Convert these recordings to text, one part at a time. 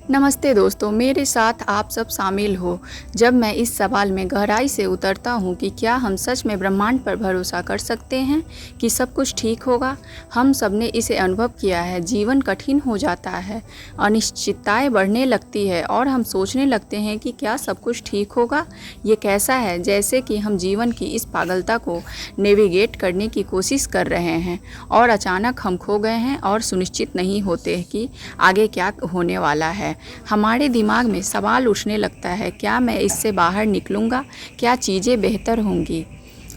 नमस्ते दोस्तों, मेरे साथ आप सब शामिल हो जब मैं इस सवाल में गहराई से उतरता हूँ कि क्या हम सच में ब्रह्मांड पर भरोसा कर सकते हैं कि सब कुछ ठीक होगा। हम सब ने इसे अनुभव किया है। जीवन कठिन हो जाता है, अनिश्चितताएं बढ़ने लगती है और हम सोचने लगते हैं कि क्या सब कुछ ठीक होगा। ये कैसा है जैसे कि हम जीवन की इस पागलता को नेविगेट करने की कोशिश कर रहे हैं और अचानक हम खो गए हैं और सुनिश्चित नहीं होते कि आगे क्या होने वाला है। हमारे दिमाग में सवाल उठने लगता है, क्या मैं इससे बाहर निकलूँगा? क्या चीज़ें बेहतर होंगी?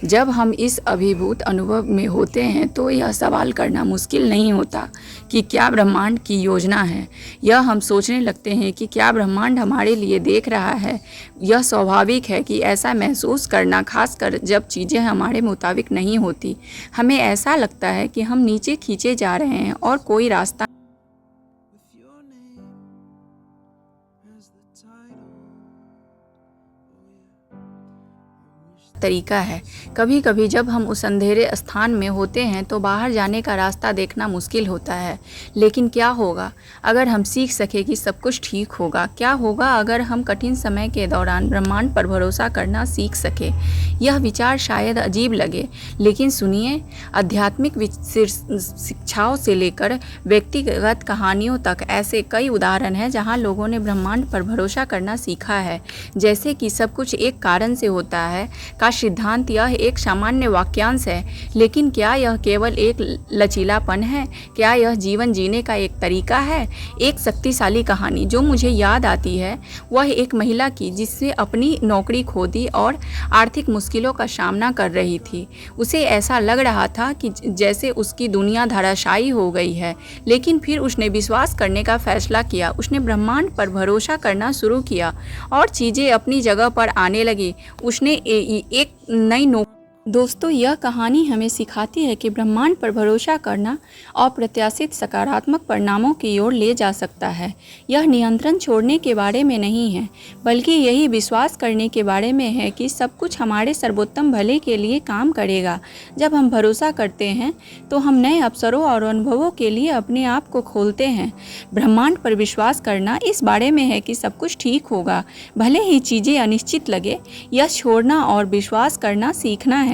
जब हम इस अभिभूत अनुभव में होते हैं तो यह सवाल करना मुश्किल नहीं होता कि क्या ब्रह्मांड की योजना है। यह हम सोचने लगते हैं कि क्या ब्रह्मांड हमारे लिए देख रहा है। यह स्वाभाविक है कि ऐसा महसूस करना, खासकर जब चीज़ें हमारे मुताबिक नहीं होती। हमें ऐसा लगता है कि हम नीचे खींचे जा रहे हैं और कोई रास्ता तरीका है। कभी कभी जब हम उस अंधेरे स्थान में होते हैं तो बाहर जाने का रास्ता देखना मुश्किल होता है। लेकिन क्या होगा अगर हम सीख सके कि सब कुछ ठीक होगा? क्या होगा अगर हम कठिन समय के दौरान ब्रह्मांड पर भरोसा करना सीख सके? यह विचार शायद अजीब लगे, लेकिन सुनिए, आध्यात्मिक शिक्षाओं से लेकर व्यक्तिगत कहानियों तक ऐसे कई उदाहरण हैं जहां लोगों ने ब्रह्मांड पर भरोसा करना सीखा है। जैसे कि सब कुछ एक कारण से होता है का सिद्धांत यह एक सामान्य वाक्यांश है, लेकिन क्या यह केवल एक लचीलापन है? क्या यह जीवन जीने का एक तरीका है? एक शक्तिशाली कहानी जो मुझे याद आती है वह एक महिला की जिसने अपनी नौकरी खो दी और आर्थिक मुश्किलों का सामना कर रही थी। उसे ऐसा लग रहा था कि जैसे उसकी दुनिया धराशायी हो गई है, लेकिन फिर उसने विश्वास करने का फैसला किया। उसने ब्रह्मांड पर भरोसा करना शुरू किया और चीज़ें अपनी जगह पर आने लगी। उसने एक नई नौकरी। दोस्तों, यह कहानी हमें सिखाती है कि ब्रह्मांड पर भरोसा करना अप्रत्याशित सकारात्मक परिणामों की ओर ले जा सकता है। यह नियंत्रण छोड़ने के बारे में नहीं है, बल्कि यही विश्वास करने के बारे में है कि सब कुछ हमारे सर्वोत्तम भले के लिए काम करेगा। जब हम भरोसा करते हैं तो हम नए अवसरों और अनुभवों के लिए अपने आप को खोलते हैं। ब्रह्मांड पर विश्वास करना इस बारे में है कि सब कुछ ठीक होगा, भले ही चीज़ें अनिश्चित लगे। यह छोड़ना और विश्वास करना सीखना है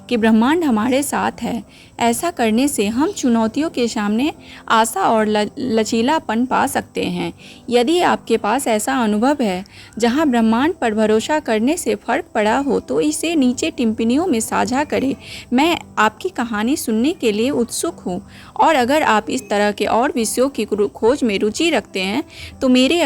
कि ब्रह्मांड हमारे साथ है। ऐसा करने से हम चुनौतियों के सामने आशा और लचीलापन पा सकते हैं। यदि आपके पास ऐसा अनुभव है जहां ब्रह्मांड पर भरोसा करने से फर्क पड़ा हो तो इसे नीचे टिप्पणियों में साझा करें। मैं आपकी कहानी सुनने के लिए उत्सुक हूं, और अगर आप इस तरह के और विषयों की खोज में रुचि रखते हैं तो मेरे